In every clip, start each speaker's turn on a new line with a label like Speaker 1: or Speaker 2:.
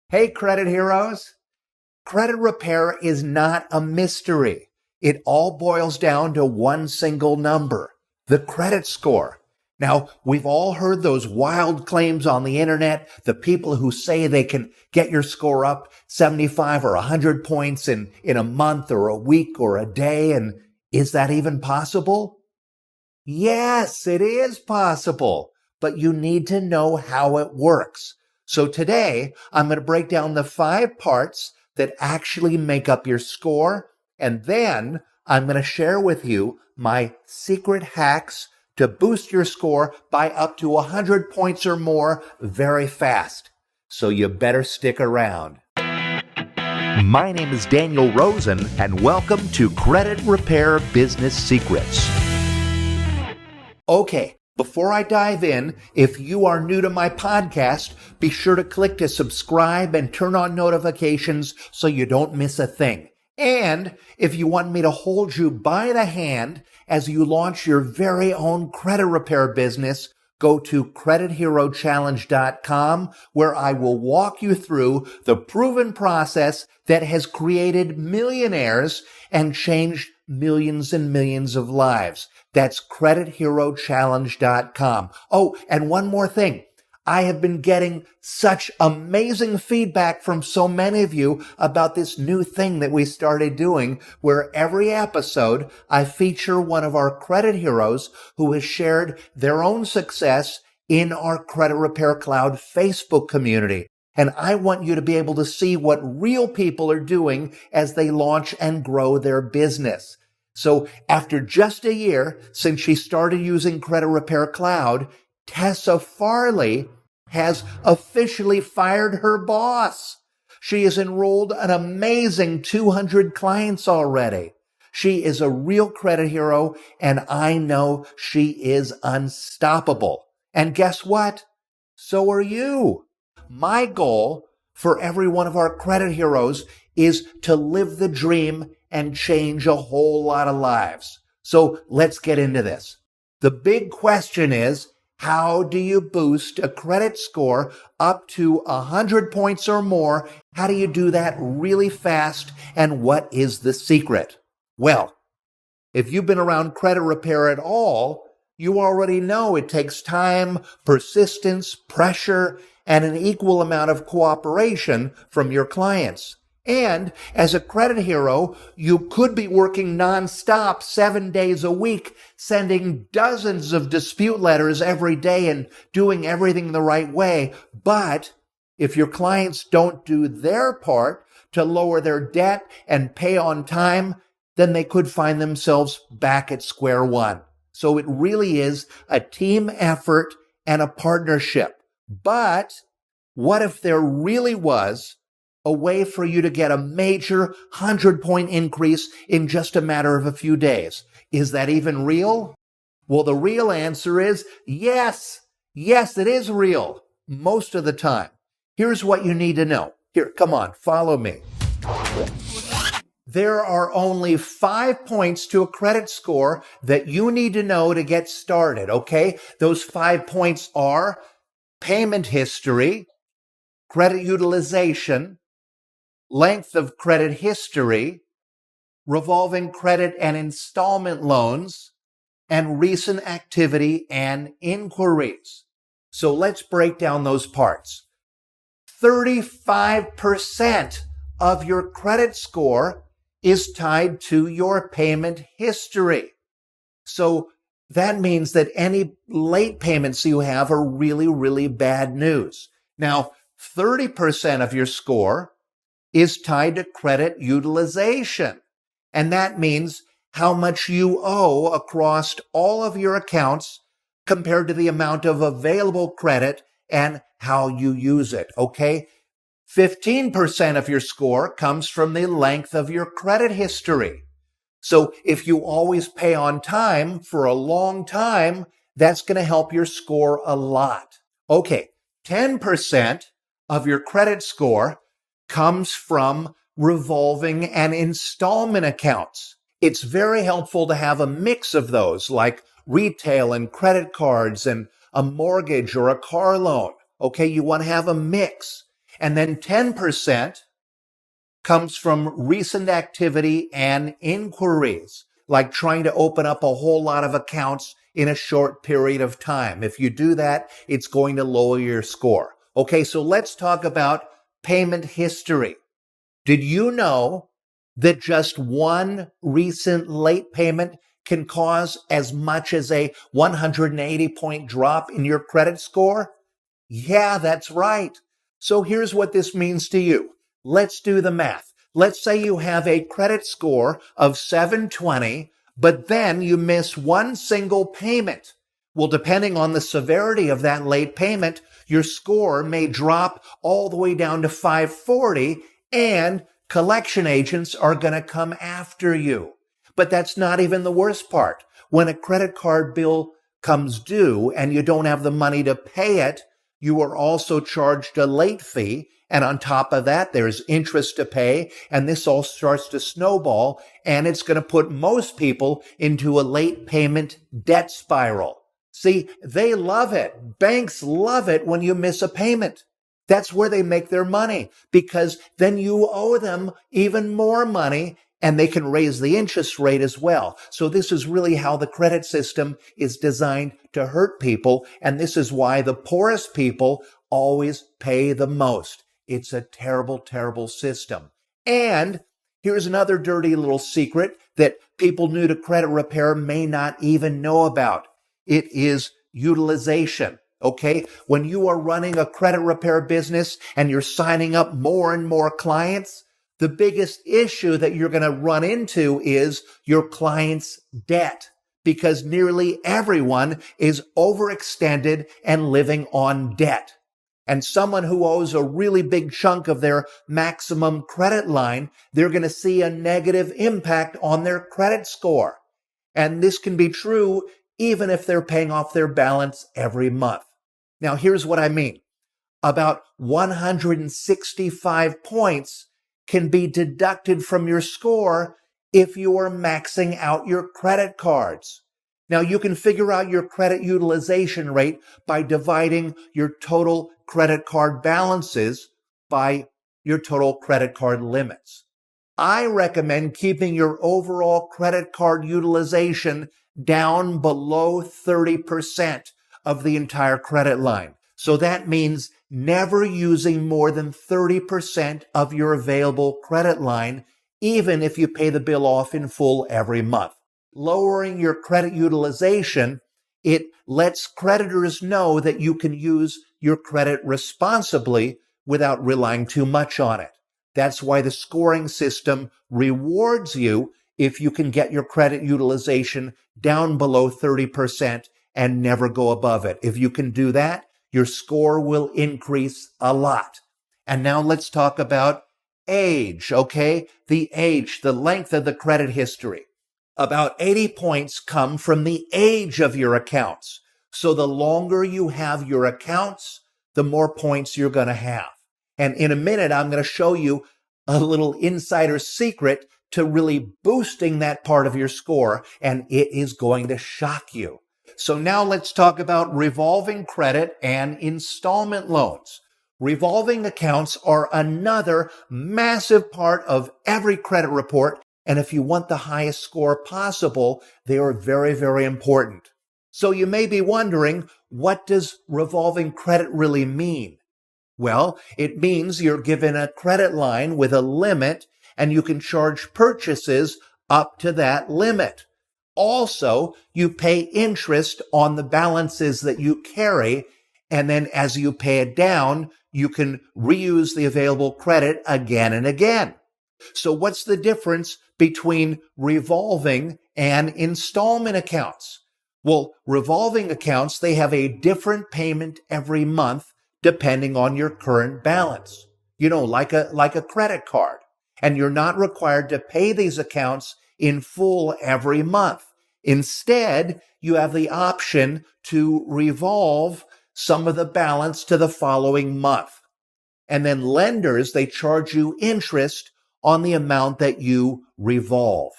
Speaker 1: Hey, credit heroes. Credit repair is not a mystery. It all boils down to one single number, the credit score. Now, we've all heard those wild claims on the internet, the people who say they can get your score up 75 or 100 points in a month or a week or a day. And is that even possible? Yes, it is possible, but you need to know how it works. So today, I'm going to break down the 5 parts that actually make up your score, and then I'm going to share with you my secret hacks to boost your score by up to 100 points or more very fast. So you better stick around. My name is Daniel Rosen, and welcome to Credit Repair Business Secrets. Okay. Before I dive in, if you are new to my podcast, be sure to click to subscribe and turn on notifications so you don't miss a thing. And if you want me to hold you by the hand as you launch your very own credit repair business, go to creditherochallenge.com, where I will walk you through the proven process that has created millionaires and changed millions and millions of lives. That's creditherochallenge.com. Oh, and one more thing. I have been getting such amazing feedback from so many of you about this new thing that we started doing, where every episode I feature one of our credit heroes who has shared their own success in our Credit Repair Cloud Facebook community. And I want you to be able to see what real people are doing as they launch and grow their business. So after just a year since she started using Credit Repair Cloud, Tessa Farley has officially fired her boss. She has enrolled an amazing 200 clients already. She is a real credit hero, and I know she is unstoppable. And guess what? So are you. My goal for every one of our credit heroes is to live the dream and change a whole lot of lives. So let's get into this. The big question is, how do you boost a credit score up to 100 points or more? How do you do that really fast? And what is the secret? Well, if you've been around credit repair at all, you already know it takes time, persistence, pressure, and an equal amount of cooperation from your clients. And as a credit hero, you could be working nonstop 7 days a week, sending dozens of dispute letters every day and doing everything the right way. But if your clients don't do their part to lower their debt and pay on time, then they could find themselves back at square one. So it really is a team effort and a partnership. But what if there really was a way for you to get a major 100-point increase in just a matter of a few days? Is that even real? Well, the real answer is yes. Yes, it is real most of the time. Here's what you need to know. Here, come on, follow me. There are only 5 points to a credit score that you need to know to get started, okay? Those 5 points are payment history, credit utilization, length of credit history, revolving credit and installment loans, and recent activity and inquiries. So let's break down those parts. 35% of your credit score is tied to your payment history. So that means that any late payments you have are really, really bad news. Now, 30% of your score is tied to credit utilization. And that means how much you owe across all of your accounts compared to the amount of available credit and how you use it, okay? 15% of your score comes from the length of your credit history. So if you always pay on time for a long time, that's going to help your score a lot. Okay, 10% of your credit score comes from revolving and installment accounts. It's very helpful to have a mix of those, like retail and credit cards and a mortgage or a car loan. Okay, you want to have a mix. And then 10% comes from recent activity and inquiries, like trying to open up a whole lot of accounts in a short period of time. If you do that, it's going to lower your score. Okay, so let's talk about payment history. Did you know that just one recent late payment can cause as much as a 180-point drop in your credit score? Yeah, that's right. So here's what this means to you. Let's do the math. Let's say you have a credit score of 720, but then you miss one single payment. Well, depending on the severity of that late payment, your score may drop all the way down to 540, and collection agents are going to come after you. But that's not even the worst part. When a credit card bill comes due and you don't have the money to pay it, you are also charged a late fee. And on top of that, there's interest to pay. And this all starts to snowball. And it's going to put most people into a late payment debt spiral. See, they love it. Banks love it when you miss a payment. That's where they make their money, because then you owe them even more money and they can raise the interest rate as well. So this is really how the credit system is designed to hurt people. And this is why the poorest people always pay the most. It's a terrible, terrible system. And here's another dirty little secret that people new to credit repair may not even know about. It is utilization. Okay, when you are running a credit repair business and you're signing up more and more clients, the biggest issue that you're going to run into is your client's debt, because nearly everyone is overextended and living on debt. And someone who owes a really big chunk of their maximum credit line, they're going to see a negative impact on their credit score. And this can be true even if they're paying off their balance every month. Now, here's what I mean. About 165 points can be deducted from your score if you are maxing out your credit cards. Now, you can figure out your credit utilization rate by dividing your total credit card balances by your total credit card limits. I recommend keeping your overall credit card utilization down below 30% of the entire credit line. So that means never using more than 30% of your available credit line, even if you pay the bill off in full every month. Lowering your credit utilization, it lets creditors know that you can use your credit responsibly without relying too much on it. That's why the scoring system rewards you if you can get your credit utilization down below 30% and never go above it. If you can do that, your score will increase a lot. And now let's talk about age, okay? The age, the length of the credit history. About 80 points come from the age of your accounts. So the longer you have your accounts, the more points you're going to have. And in a minute, I'm going to show you a little insider secret to really boosting that part of your score, and it is going to shock you. So now let's talk about revolving credit and installment loans. Revolving accounts are another massive part of every credit report, and if you want the highest score possible, they are very, very important. So you may be wondering, what does revolving credit really mean? Well, it means you're given a credit line with a limit and you can charge purchases up to that limit. Also, you pay interest on the balances that you carry, and then as you pay it down, you can reuse the available credit again and again. So what's the difference between revolving and installment accounts? Well, revolving accounts, they have a different payment every month depending on your current balance. You know, like a credit card. And you're not required to pay these accounts in full every month. Instead, you have the option to revolve some of the balance to the following month. And then lenders, they charge you interest on the amount that you revolve.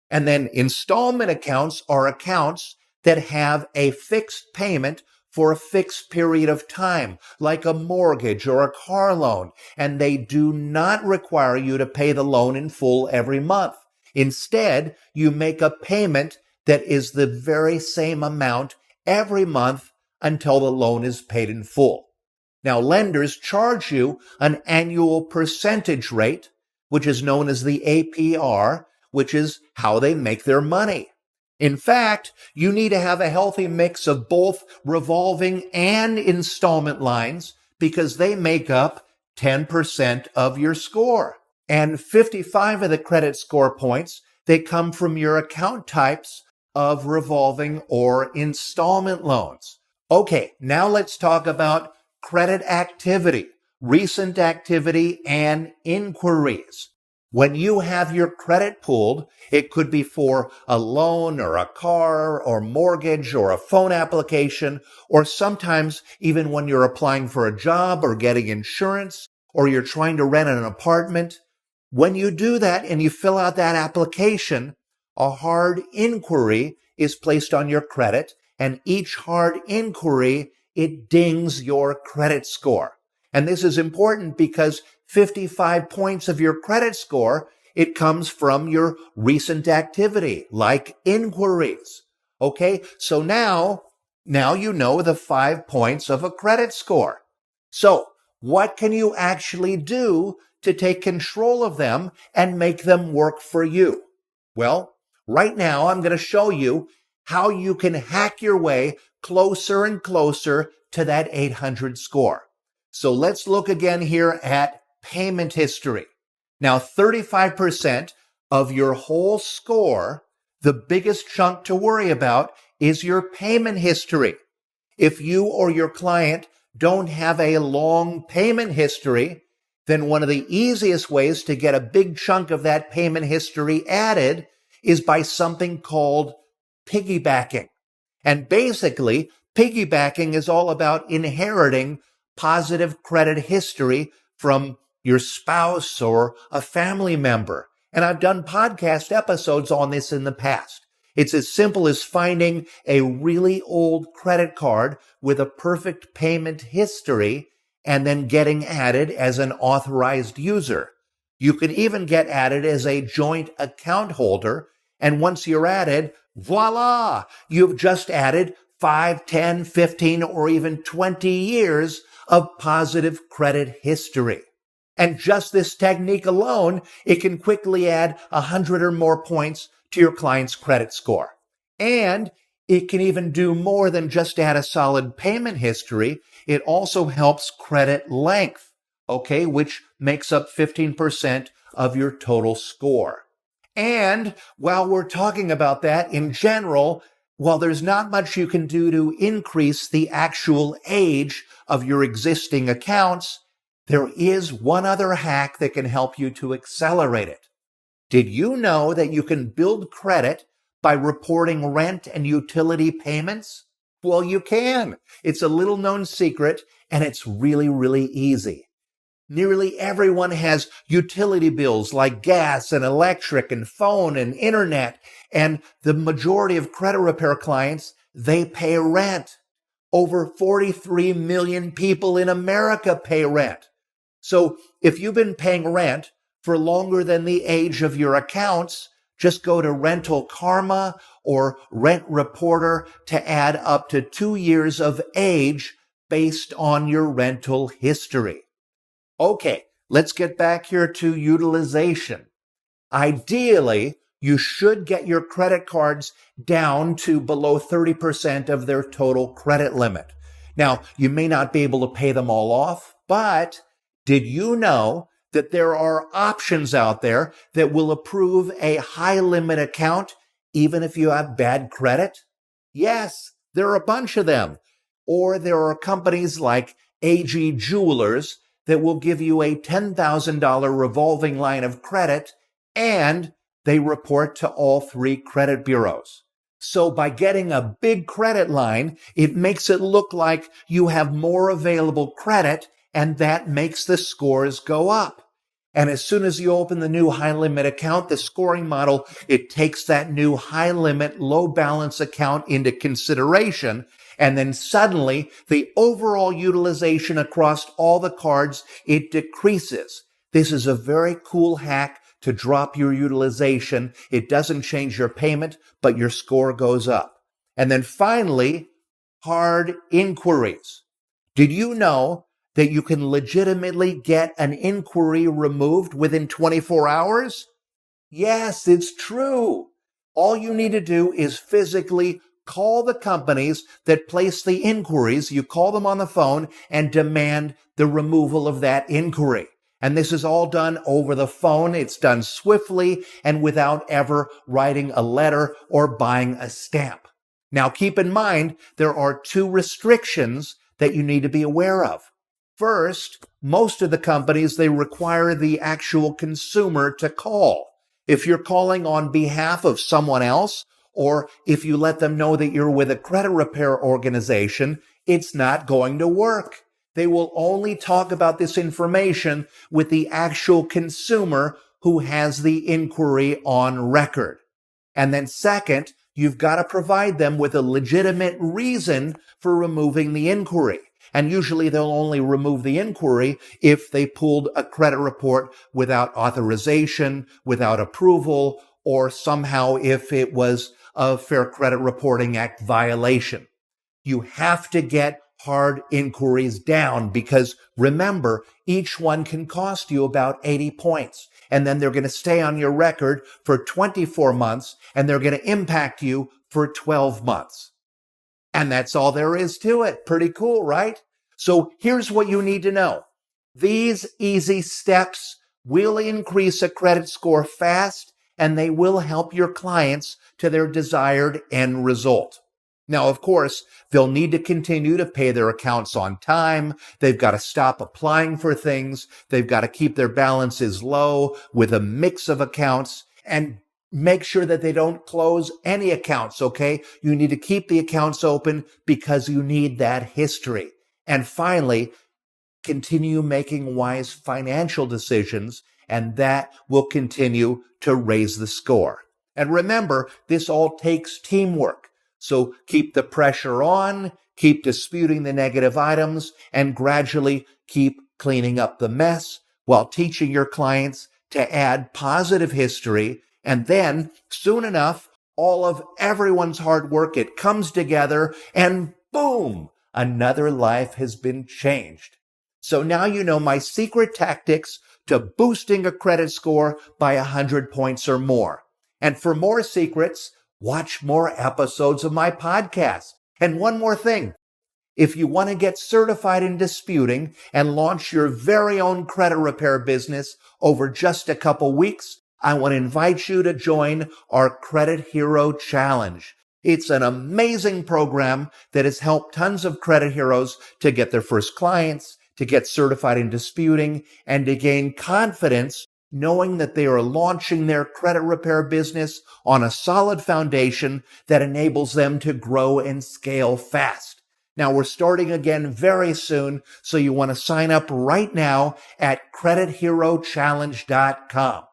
Speaker 1: And then installment accounts are accounts that have a fixed payment for a fixed period of time, like a mortgage or a car loan, and they do not require you to pay the loan in full every month. Instead, you make a payment that is the very same amount every month until the loan is paid in full. Now, lenders charge you an annual percentage rate, which is known as the APR, which is how they make their money. In fact, you need to have a healthy mix of both revolving and installment lines because they make up 10% of your score. And 55 of the credit score points, they come from your account types of revolving or installment loans. Okay, now let's talk about credit activity, recent activity, and inquiries. When you have your credit pulled, it could be for a loan or a car or mortgage or a phone application, or sometimes even when you're applying for a job or getting insurance or you're trying to rent an apartment. When you do that and you fill out that application, a hard inquiry is placed on your credit, and each hard inquiry, it dings your credit score. And this is important because 55 points of your credit score, it comes from your recent activity, like inquiries. Okay, so now you know the 5 points of a credit score. So what can you actually do to take control of them and make them work for you? Well, right now I'm going to show you how you can hack your way closer and closer to that 800 score. So let's look again here at payment history. Now, 35% of your whole score, the biggest chunk to worry about is your payment history. If you or your client don't have a long payment history, then one of the easiest ways to get a big chunk of that payment history added is by something called piggybacking. And basically, piggybacking is all about inheriting positive credit history from your spouse or a family member. And I've done podcast episodes on this in the past. It's as simple as finding a really old credit card with a perfect payment history and then getting added as an authorized user. You can even get added as a joint account holder. And once you're added, voila, you've just added 5, 10, 15, or even 20 years of positive credit history. And just this technique alone, it can quickly add 100 or more points to your client's credit score. And it can even do more than just add a solid payment history. It also helps credit length, okay, which makes up 15% of your total score. And while we're talking about that in general, while there's not much you can do to increase the actual age of your existing accounts, there is one other hack that can help you to accelerate it. Did you know that you can build credit by reporting rent and utility payments? Well, you can. It's a little known secret, and it's really, really easy. Nearly everyone has utility bills like gas and electric and phone and internet, and the majority of credit repair clients, they pay rent. Over 43 million people in America pay rent. So if you've been paying rent for longer than the age of your accounts, just go to Rental Karma or Rent Reporter to add up to 2 years of age based on your rental history. Okay, let's get back here to utilization. Ideally, you should get your credit cards down to below 30% of their total credit limit. Now, you may not be able to pay them all off, but did you know that there are options out there that will approve a high limit account even if you have bad credit? Yes, there are a bunch of them. Or there are companies like AG Jewelers that will give you a $10,000 revolving line of credit, and they report to all 3 credit bureaus. So by getting a big credit line, it makes it look like you have more available credit, and that makes the scores go up. And as soon as you open the new high limit account, the scoring model, it takes that new high limit, low balance account into consideration. And then suddenly the overall utilization across all the cards, it decreases. This is a very cool hack to drop your utilization. It doesn't change your payment, but your score goes up. And then finally, hard inquiries. Did you know that you can legitimately get an inquiry removed within 24 hours? Yes, it's true. All you need to do is physically call the companies that place the inquiries. You call them on the phone and demand the removal of that inquiry. And this is all done over the phone. It's done swiftly and without ever writing a letter or buying a stamp. Now, keep in mind, there are two restrictions that you need to be aware of. First, most of the companies, they require the actual consumer to call. If you're calling on behalf of someone else, or if you let them know that you're with a credit repair organization, it's not going to work. They will only talk about this information with the actual consumer who has the inquiry on record. And then second, you've got to provide them with a legitimate reason for removing the inquiry. And usually they'll only remove the inquiry if they pulled a credit report without authorization, without approval, or somehow if it was a Fair Credit Reporting Act violation. You have to get hard inquiries down because remember, each one can cost you about 80 points. And then they're going to stay on your record for 24 months and they're going to impact you for 12 months. And that's all there is to it. Pretty cool, right? So here's what you need to know. These easy steps will increase a credit score fast and they will help your clients to their desired end result. Now, of course, they'll need to continue to pay their accounts on time. They've got to stop applying for things. They've got to keep their balances low with a mix of accounts and make sure that they don't close any accounts, okay? You need to keep the accounts open because you need that history. And finally, continue making wise financial decisions, and that will continue to raise the score. And remember, this all takes teamwork. So keep the pressure on, keep disputing the negative items, and gradually keep cleaning up the mess while teaching your clients to add positive history. And then, soon enough, all of everyone's hard work, it comes together, and boom, another life has been changed. So now you know my secret tactics to boosting a credit score by 100 points or more. And for more secrets, watch more episodes of my podcast. And one more thing, if you want to get certified in disputing and launch your very own credit repair business over just a couple weeks, I want to invite you to join our Credit Hero Challenge. It's an amazing program that has helped tons of credit heroes to get their first clients, to get certified in disputing, and to gain confidence knowing that they are launching their credit repair business on a solid foundation that enables them to grow and scale fast. Now, we're starting again very soon, so you want to sign up right now at CreditHeroChallenge.com.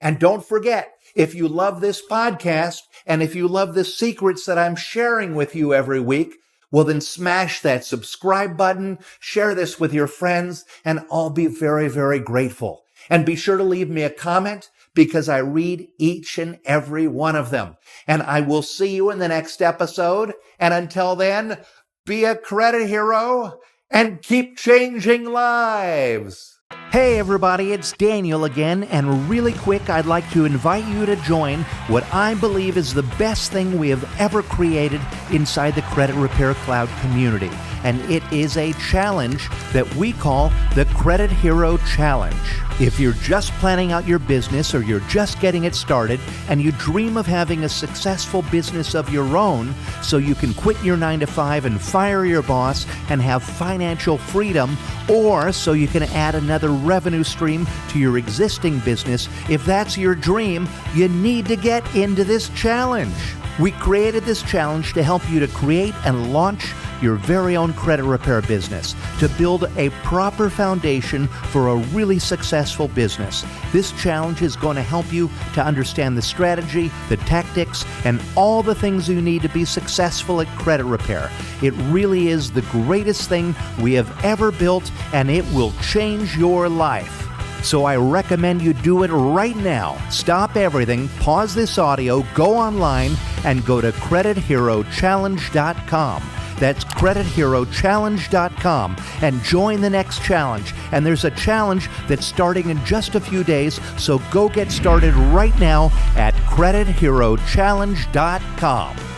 Speaker 1: And don't forget, if you love this podcast and if you love the secrets that I'm sharing with you every week, well, then smash that subscribe button, share this with your friends, and I'll be very, very grateful. And be sure to leave me a comment because I read each and every one of them. And I will see you in the next episode. And until then, be a credit hero and keep changing lives. Hey everybody, it's Daniel again, and really quick, I'd like to invite you to join what I believe is the best thing we have ever created inside the Credit Repair Cloud community. And it is a challenge that we call the Credit Hero Challenge. If you're just planning out your business or you're just getting it started and you dream of having a successful business of your own so you can quit your 9-to-5 and fire your boss and have financial freedom, or so you can add another revenue stream to your existing business, if that's your dream, you need to get into this challenge. We created this challenge to help you to create and launch your very own credit repair business, to build a proper foundation for a really successful business. This challenge is going to help you to understand the strategy, the tactics, and all the things you need to be successful at credit repair. It really is the greatest thing we have ever built, and it will change your life. So I recommend you do it right now. Stop everything, pause this audio, go online, and go to CreditHeroChallenge.com. That's CreditHeroChallenge.com, and join the next challenge. And there's a challenge that's starting in just a few days, so go get started right now at CreditHeroChallenge.com.